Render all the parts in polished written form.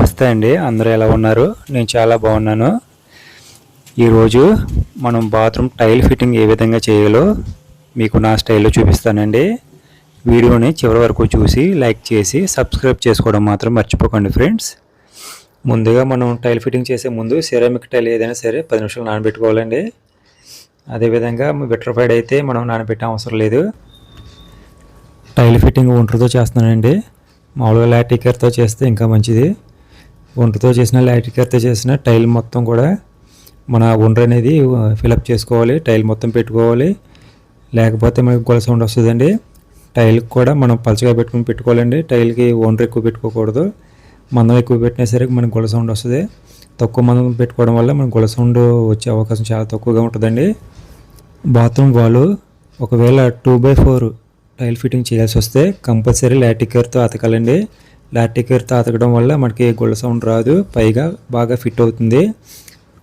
నమస్తే అండి, అందరూ ఎలా ఉన్నారు? నేను చాలా బాగున్నాను. ఈరోజు మనం బాత్రూమ్ టైల్ ఫిట్టింగ్ ఏ విధంగా చేయాలో మీకు నా స్టైల్లో చూపిస్తానండి. వీడియోని చివరి వరకు చూసి లైక్ చేసి సబ్స్క్రైబ్ చేసుకోవడం మాత్రం మర్చిపోకండి ఫ్రెండ్స్. ముందుగా మనం టైల్ ఫిట్టింగ్ చేసే ముందు సిరామిక్ టైల్ ఏదైనా సరే 10 నిమిషాలు నానబెట్టుకోవాలండి. అదేవిధంగా విట్రిఫైడ్ అయితే మనం నానబెట్టే అవసరం లేదు. టైల్ ఫిట్టింగ్ ఒంటరితో చేస్తున్నానండి. మామూలుగా లాటికేర్తో చేస్తే ఇంకా మంచిది. ఒంటరితో చేసిన లాటికేర్తో చేసిన టైల్ మొత్తం కూడా మన ఒండ్రు అనేది ఫిలప్ చేసుకోవాలి, టైల్ మొత్తం పెట్టుకోవాలి. లేకపోతే మనకి గొల సౌండ్ వస్తుందండి. టైల్కి కూడా మనం పలచగా పెట్టుకోవాలండి. టైల్కి ఒండ్రు ఎక్కువ పెట్టుకోకూడదు. మందం ఎక్కువ పెట్టినా సరే మనకి గొల సౌండ్ వస్తుంది. తక్కువ మందం పెట్టుకోవడం వల్ల మనకి గొల సౌండ్ వచ్చే అవకాశం చాలా తక్కువగా ఉంటుందండి. బాత్రూమ్ వాల్ ఒకవేళ 2/4 టైల్ ఫిట్టింగ్ చేయాల్సి వస్తే కంపల్సరీ లాటికేర్తో అతకాలండి. లాటికేర్తో అతకడం వల్ల మనకి గొల్ల సౌండ్ రాదు, పైగా బాగా ఫిట్ అవుతుంది.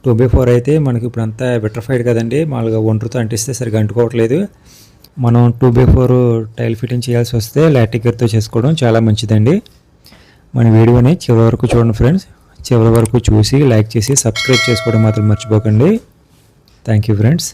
2/4 అయితే మనకి ఇప్పుడు అంతా విట్రిఫైడ్ కదండి, మామూలుగా ఒంటరితో అంటిస్తే సరిగ్గా అంటుకోవట్లేదు. మనం 2/4 టైల్ ఫిట్టింగ్ చేయాల్సి వస్తే లాటికేర్తో చేసుకోవడం చాలా మంచిదండి. మన వీడియోని చివరి వరకు చూడండి ఫ్రెండ్స్. చివరి వరకు చూసి లైక్ చేసి సబ్స్క్రైబ్ చేసుకోవడం మాత్రం మర్చిపోకండి. Thank you friends.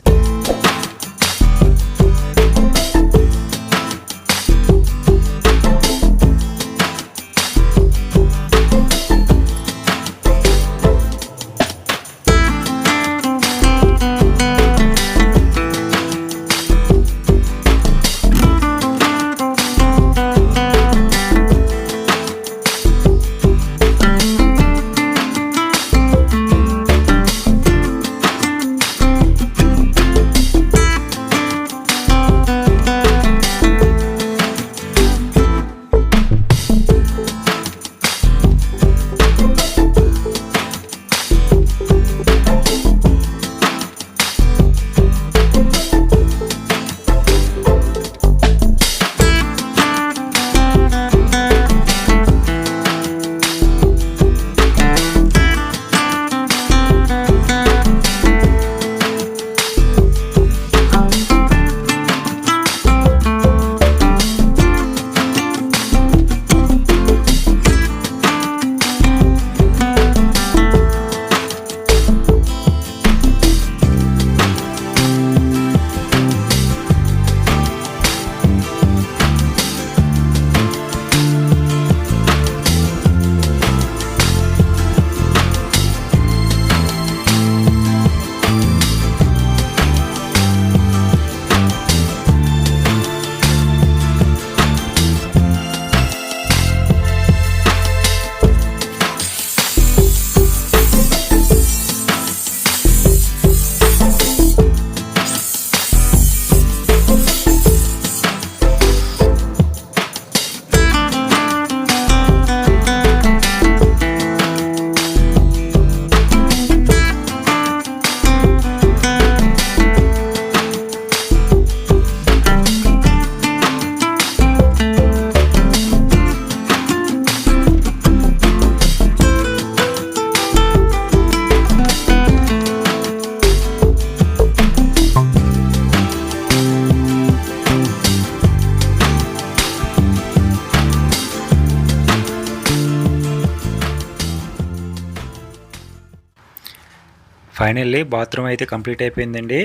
Finally bathroom అయితే కంప్లీట్ అయిపోయిందండి.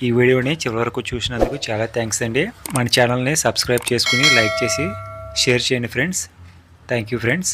ఈ వీడియోని చివరి వరకు చూసినందుకు చాలా థ్యాంక్స్ అండి. మన ఛానల్ని సబ్స్క్రైబ్ చేసుకుని లైక్ చేసి షేర్ చేయండి ఫ్రెండ్స్. Thank you friends.